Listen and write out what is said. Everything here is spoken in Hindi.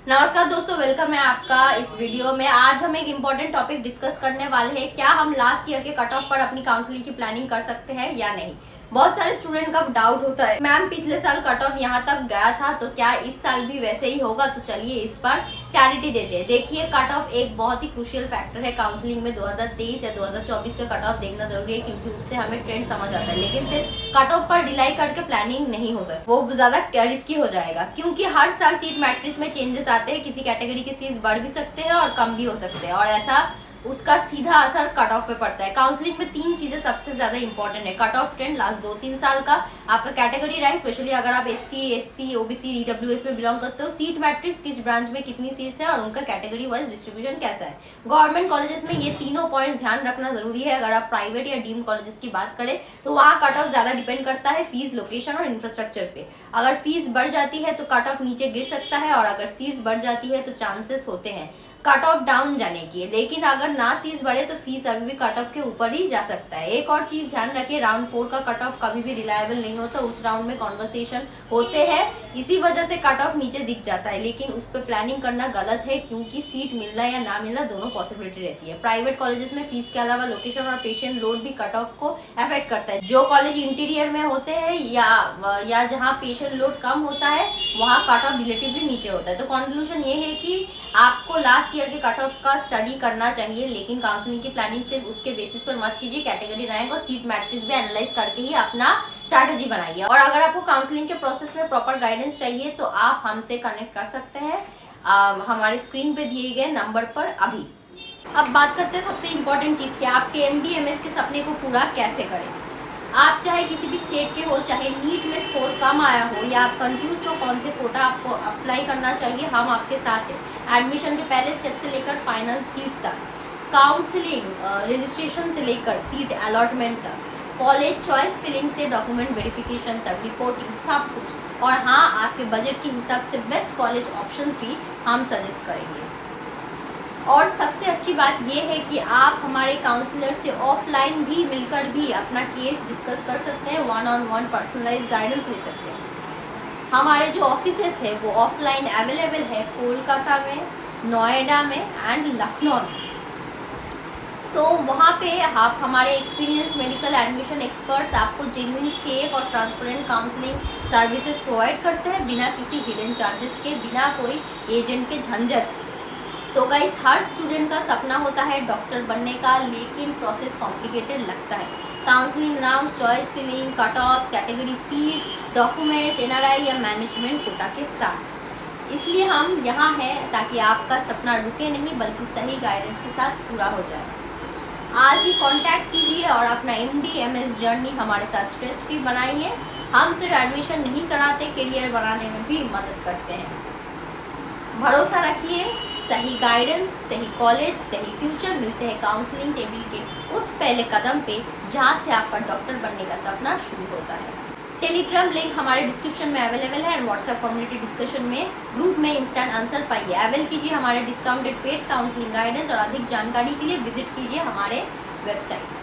नमस्कार दोस्तों, वेलकम है आपका इस वीडियो में। आज हम एक इम्पोर्टेंट टॉपिक डिस्कस करने वाले हैं। क्या हम लास्ट ईयर के कट ऑफ पर अपनी काउंसलिंग की प्लानिंग कर सकते हैं या नहीं। बहुत सारे स्टूडेंट का डाउट होता है, मैम पिछले साल कट ऑफ यहाँ तक गया था तो क्या इस साल भी वैसे ही होगा। तो चलिए इस पर क्लैरिटी देते हैं। देखिए, कट ऑफ एक बहुत ही क्रूशियल फैक्टर है काउंसलिंग में। 2023 या 2024 का कट ऑफ देखना जरूरी है क्योंकि उससे हमें ट्रेंड समझ आता है। लेकिन सिर्फ कट ऑफ पर डिलाई करके प्लानिंग नहीं हो सकती, वो ज्यादा रिस्की हो जाएगा क्योंकि हर साल सीट मैट्रिक्स में चेंजेस आते हैं। किसी कैटेगरी के सीट्स बढ़ भी सकते हैं और कम भी हो सकते हैं और ऐसा उसका सीधा असर कट ऑफ पे पड़ता है। काउंसलिंग में तीन चीजें सबसे ज्यादा इंपॉर्टेंट है। कट ऑफ ट्रेंड लास्ट 2-3 साल का, आपका कैटेगरी रैंक, स्पेशली अगर आप एसटी, एससी, ओबीसी, ईडब्ल्यूएस में बिलोंग करते हो, सीट मैट्रिक्स किस ब्रांच में कितनी सीट्स है और उनका कैटेगरी वाइज डिस्ट्रीब्यूशन कैसा है। गवर्नमेंट कॉलेजेस में ये तीनों पॉइंट्स ध्यान रखना जरूरी है। अगर आप प्राइवेट या डीम्ड कॉलेजेस की बात करें तो वहाँ कट ऑफ ज्यादा डिपेंड करता है फीस, लोकेशन और इंफ्रास्ट्रक्चर पे। अगर फीस बढ़ जाती है तो कट ऑफ नीचे गिर सकता है और अगर सीट्स बढ़ जाती है तो चांसेस होते हैं कट ऑफ डाउन जाने की। लेकिन अगर ना सीट्स बढ़े तो फीस अभी भी कट ऑफ के ऊपर ही जा सकता है। एक और चीज ध्यान रखिए, राउंड 4 का कट ऑफ कभी भी रिलायबल नहीं होता। उस राउंड में कॉन्वर्सेशन होते हैं, इसी वजह से कट ऑफ नीचे दिख जाता है। लेकिन उस पर प्लानिंग करना गलत है क्योंकि सीट मिलना या ना मिलना दोनों पॉसिबिलिटी रहती है। प्राइवेट कॉलेजेस में फीस के अलावा लोकेशन और पेशेंट लोड भी कट ऑफ को अफेक्ट करता है। जो कॉलेज इंटीरियर में होते हैं या जहाँ पेशेंट लोड कम होता है वहाँ कट ऑफ रिलेटिवली नीचे होता है। तो कंक्लूजन ये है कि आपको लास्ट ईयर के कट ऑफ का स्टडी करना चाहिए, लेकिन काउंसलिंग की प्लानिंग सिर्फ उसके बेसिस पर मत कीजिए। कैटेगरी रैंक और सीट मैट्रिक्स भी एनालाइज करके ही अपना स्ट्रैटेजी बनाइए। और अगर आपको काउंसलिंग के प्रोसेस में प्रॉपर गाइडेंस चाहिए तो आप हमसे कनेक्ट कर सकते हैं हमारे स्क्रीन पे दिए गए नंबर पर अभी। अब बात करते हैं सबसे इम्पोर्टेंट चीज़ की, आपके MD/MS के सपने को पूरा कैसे करें। आप चाहे किसी भी स्टेट के हो, चाहे नीट में स्कोर कम आया हो या आप कंफ्यूज हो कौन से कोटा आपको अप्लाई करना चाहिए, हम आपके साथ हैं। एडमिशन के पहले स्टेप से लेकर फाइनल सीट तक, काउंसलिंग रजिस्ट्रेशन से लेकर सीट अलॉटमेंट तक, कॉलेज चॉइस फिलिंग से डॉक्यूमेंट वेरिफिकेशन तक, रिपोर्टिंग, सब कुछ। और हाँ, आपके बजट के हिसाब से बेस्ट कॉलेज ऑप्शंस भी हम सजेस्ट करेंगे। और सबसे अच्छी बात यह है कि आप हमारे काउंसलर से ऑफलाइन भी मिलकर भी अपना केस डिस्कस कर सकते हैं, 1-on-1 पर्सनलाइज गाइडेंस ले सकते हैं। हमारे जो ऑफिसेस है वो ऑफलाइन अवेलेबल है कोलकाता में, नोएडा में एंड लखनऊ में। तो वहाँ पे आप हमारे एक्सपीरियंस मेडिकल एडमिशन एक्सपर्ट्स आपको जेन्युइन, सेफ और ट्रांसपेरेंट काउंसलिंग सर्विसेज प्रोवाइड करते हैं बिना किसी हिडन चार्जेस के, बिना कोई एजेंट के झंझट के। तो गाइस, हर स्टूडेंट का सपना होता है डॉक्टर बनने का, लेकिन प्रोसेस कॉम्प्लिकेटेड लगता है। Counselling round, choice filling, cut offs, category seats, documents, NRI या मैनेजमेंट कोटा के साथ। इसलिए हम यहाँ हैं ताकि आपका सपना रुके नहीं बल्कि सही गाइडेंस के साथ पूरा हो जाए। आज ही कांटेक्ट कीजिए और अपना MD/MS जर्नी हमारे साथ स्ट्रेस फ्री बनाइए। हम सिर्फ एडमिशन नहीं कराते, करियर बनाने में भी मदद करते हैं। भरोसा रखिए, सही गाइडेंस, सही कॉलेज, सही फ्यूचर मिलते हैं काउंसलिंग टेबल के उस पहले कदम पे जहाँ से आपका डॉक्टर बनने का सपना शुरू होता है। टेलीग्राम लिंक हमारे डिस्क्रिप्शन में अवेलेबल है एंड व्हाट्सएप कम्युनिटी डिस्कशन में ग्रुप में इंस्टेंट आंसर पाइए। अवेल कीजिए हमारे डिस्काउंटेड पेड काउंसलिंग गाइडेंस और अधिक जानकारी के लिए विजिट कीजिए हमारे वेबसाइट।